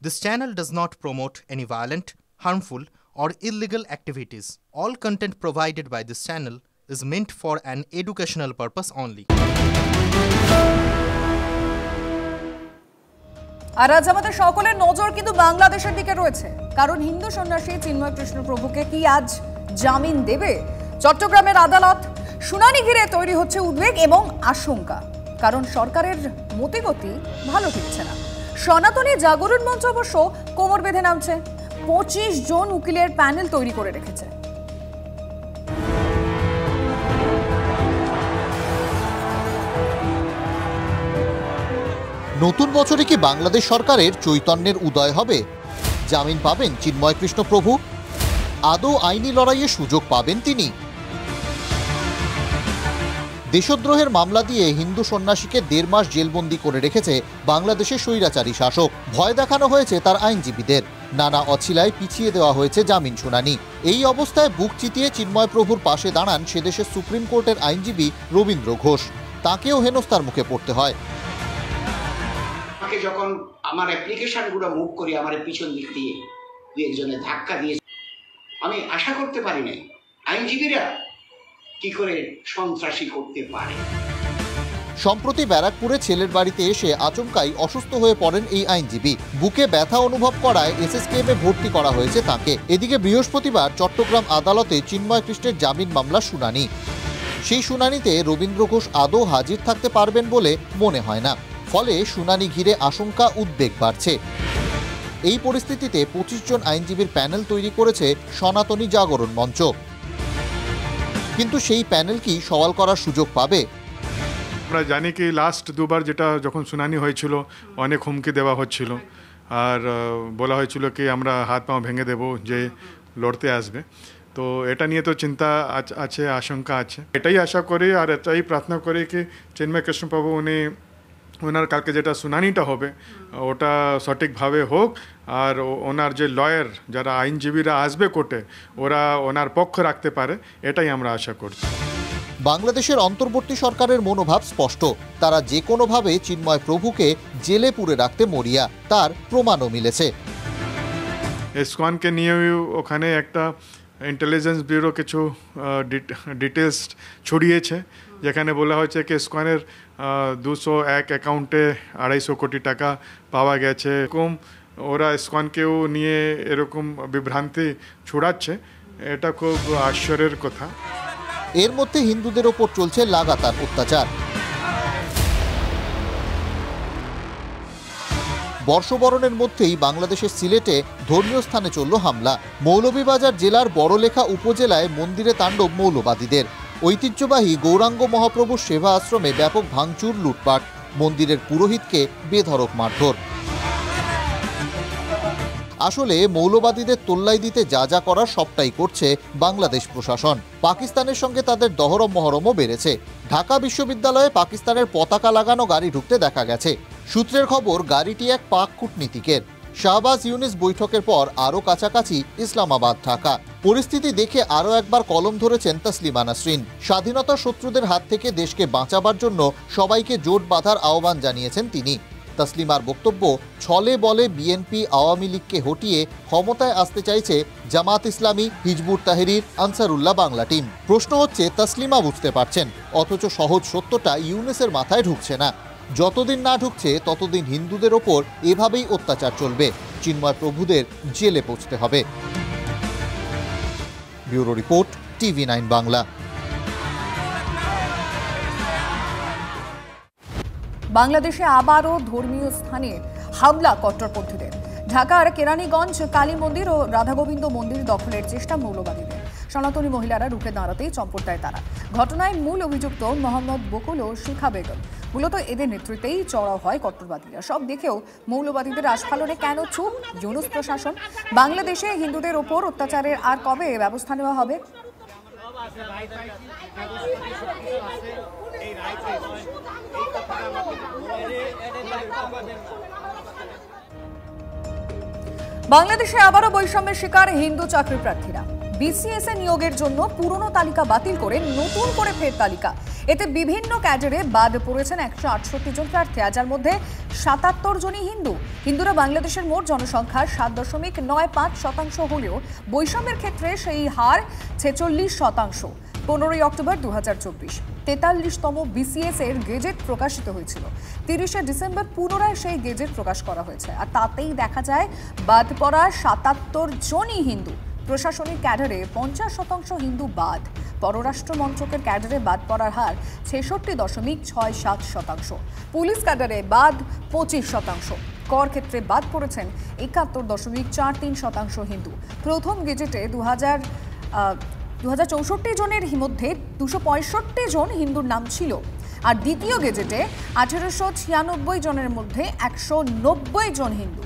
This channel does not promote any violent, harmful, or illegal activities. All content provided by this channel is meant for an educational purpose only. আর আজ আমাদের সকলের নজর কিন্তু বাংলাদেশের দিকে রয়েছে, কারণ হিন্দু সন্ন্যাসী চিন্ময় কৃষ্ণ প্রভুকে কি আজ জামিন দেবে চট্টগ্রামের আদালত? শুনানি ঘিরে তৈরি হচ্ছে উদ্বেগ এবং আশঙ্কা, কারণ সরকারের মতিগতি ভালো ঠেকছে না। সনাতনী জাগরণ মঞ্চ অবশ্য কোমর বেঁধে নামছে, 25 জন উকিলের প্যানেল তৈরি করে রেখেছে। নতুন বছরে কি বাংলাদেশ সরকারের চৈতন্যের উদয় হবে? জামিন পাবেন চিন্ময় কৃষ্ণ প্রভু? আদৌ আইনি লড়াইয়ে সুযোগ পাবেন তিনি? দেশদ্রোহের মামলা দিয়ে হিন্দু সন্ন্যাসীকে 1.5 মাস জেলবন্দি করে রেখেছে বাংলাদেশের স্বৈরাচারী শাসক। ভয় দেখানো হয়েছে তার আইনজীবীদের, নানা অছিলায় পিছিয়ে দেওয়া হয়েছে জামিন শুনানি। এই অবস্থায় বুক চিতিয়ে চিন্ময় প্রভুর পাশে দাঁড়ান সেদেশের সুপ্রিম কোর্টের আইনজীবী রবীন্দ্র ঘোষ। তাকেও হেনস্থার মুখে পড়তে হয়। যখন আমার অ্যাপ্লিকেশনগুলো মুভ করি, আমার পিছন দিক দিয়ে দুই একজনের ধাক্কা দিয়ে, আমি আশা করতে পারি না আইনজীবীরা কি করে সন্ত্রাসী করতে পারে। সম্প্রতি ব্যারাকপুরে ছেলের বাড়িতে এসে আচমকাই অসুস্থ হয়ে পড়েন এই আইনজীবী। বুকে ব্যথা অনুভব করায় এসএসকেএমে ভর্তি করা হয়েছে তাকে। এদিকে বৃহস্পতিবার চট্টগ্রাম আদালতে চিন্ময় কৃষ্ণের জামিন মামলার শুনানি। সেই শুনানিতে রবীন্দ্র ঘোষ আদৌ হাজির থাকতে পারবেন বলে মনে হয় না। ফলে শুনানি ঘিরে আশঙ্কা, উদ্বেগ বাড়ছে। এই পরিস্থিতিতে 25 জন আইনজীবীর প্যানেল তৈরি করেছে সনাতনী জাগরণ মঞ্চ। কিন্তু সেই প্যানেল কি সওয়াল করার সুযোগ পাবে? আমরা জানি কি লাস্ট দুবার যেটা যখন শুনানি হয়েছিল অনেক হুমকি দেওয়া হচ্ছিল, আর বলা হয়েছিল কি আমরা হাত পা ভেঙে দেব যে লড়তে আসবে। তো এটা নিয়ে তো চিন্তা আছে, আশঙ্কা আছে। এটাই আশা করি আর এটাই প্রার্থনা করি কি চিন্ময় কৃষ্ণ প্রভু ওনার কালকে যেটা শুনানিটা হবে ওটা সঠিকভাবে হোক, আর ওনার যে লয়ার যারা আইনজীবীরা আসবে কোর্টে ওরা ওনার পক্ষ রাখতে পারে, এটাই আমরা আশা করছি। বাংলাদেশের অন্তর্বর্তী সরকারের মনোভাব স্পষ্ট, তারা যে কোনোভাবে চিন্ময় প্রভুকে জেলে পুরে রাখতে মরিয়া, তার প্রমাণও মিলেছে। ইসকনকে নিয়েও ওখানে একটা ইন্টেলিজেন্স ব্যুরো কিছু ডিটেলস ছড়িয়েছে, যেখানে বলা হয়েছে কি ইসকনের 201 অ্যাকাউন্টে 250 কোটি টাকা পাওয়া গেছে। এরকম ওরা ইসকনকেও নিয়ে এরকম বিভ্রান্তি ছড়াচ্ছে, এটা খুব আশ্চর্যের কথা। এর মধ্যে হিন্দুদের ওপর চলছে লাগাতার অত্যাচার। বর্ষবরণের মধ্যেই বাংলাদেশের সিলেটে ধর্মীয় স্থানে চলল হামলা। মৌলভীবাজার জেলার বড়লেখা উপজেলায় মন্দিরে তাণ্ডব মৌলবাদীদের। ঐতিহ্যবাহী গৌরাঙ্গ মহাপ্রভুর সেবা আশ্রমে ব্যাপক ভাঙচুর, লুটপাট, মন্দিরের পুরোহিতকে বেধড়ক মারধর। আসলে মৌলবাদীদের তোল্লাই দিতে যা যা করার সবটাই করছে বাংলাদেশ প্রশাসন। পাকিস্তানের সঙ্গে তাদের দহরম মহরমও বেড়েছে। ঢাকা বিশ্ববিদ্যালয়ে পাকিস্তানের পতাকা লাগানো গাড়ি ঢুকতে দেখা গেছে। সূত্রের খবর, গাড়িটি এক পাক কূটনীতিকের। শাহবাজ ইউনিস বৈঠকের পর আরও কাছাকাছি ইসলামাবাদ, ঢাকা। পরিস্থিতি দেখে আরও একবার কলম ধরেছেন তসলিমা নাসরিন। স্বাধীনতার শত্রুদের হাত থেকে দেশকে বাঁচাবার জন্য সবাইকে জোট বাঁধার আহ্বান জানিয়েছেন তিনি। তসলিমার বক্তব্য, ছলে বলে বিএনপি আওয়ামী লীগকে হটিয়ে ক্ষমতায় আসতে চাইছে Jamaat Islami, Hizbut Tahrir, Ansarullah Bangla team. প্রশ্ন হচ্ছে, তসলিমা বুঝতে পারছেন, অথচ সহজ সত্যটা ইউনিসের মাথায় ঢুকছে না। যতদিন না ঢুকছে ততদিন হিন্দুদের ওপর এভাবেই অত্যাচার চলবে। চিন্ময় প্রভুদের জেলে পৌঁছতে হবে। Bureau report, TV9 Bangla. বাংলাদেশে আবারও ধর্মীয় স্থানে হামলা কট্টরপন্থীদের। ঢাকার কেরানীগঞ্জ কালী মন্দির ও রাধাগোবিন্দ মন্দির দখলের চেষ্টা মৌলবাদীদের। সনাতনী মহিলারা রুখে দাঁড়াতেই চম্পট দেয় তারা। ঘটনায় মূল অভিযুক্ত মোহাম্মদ বকুল ও শিখা বেগম। মূলত এদের নেতৃত্বেই চড়াও হয় কট্টরবাদীরা। সব দেখেও মৌলবাদীদের আস্ফালনে কেন চুপ ইউনূস প্রশাসন? বাংলাদেশে হিন্দুদের ওপর অত্যাচারের আর কবে ব্যবস্থা নেওয়া হবে? বাংলাদেশে আবারও বৈষম্যের শিকার হিন্দু চাকরি প্রার্থীরা। বিসিএস এ নিয়োগের জন্য পুরনো তালিকা বাতিল করে নতুন করে ফের তালিকা। এতে বিভিন্ন ক্যাডারে বাদ পড়েছেন 168 জন প্রার্থী, যার মধ্যে 77 জনই হিন্দু। হিন্দুরা বাংলাদেশের মোট জনসংখ্যার 7.95% হলেও বৈষম্যের ক্ষেত্রে সেই হার 46%। 15 অক্টোবর 2024 43তম বিসিএস এর গেজেট প্রকাশিত হয়েছিল। 30 ডিসেম্বর পুনরায় সেই গেজেট প্রকাশ করা হয়েছে, আর তাতেই দেখা যায় বাদ পড়া 77 জনই হিন্দু। প্রশাসনিক ক্যাডারে 50% হিন্দু বাদ। পররাষ্ট্র মন্ত্রকের ক্যাডারে বাদ পড়ার হার 66.67%। পুলিশ ক্যাডারে বাদ 25%। কর ক্ষেত্রে বাদ পড়েছেন 71.43% হিন্দু। প্রথম গেজেটে 2064 জনের মধ্যে 265 জন হিন্দুর নাম ছিল, আর দ্বিতীয় গেজেটে 1896 জনের মধ্যে 190 জন হিন্দু।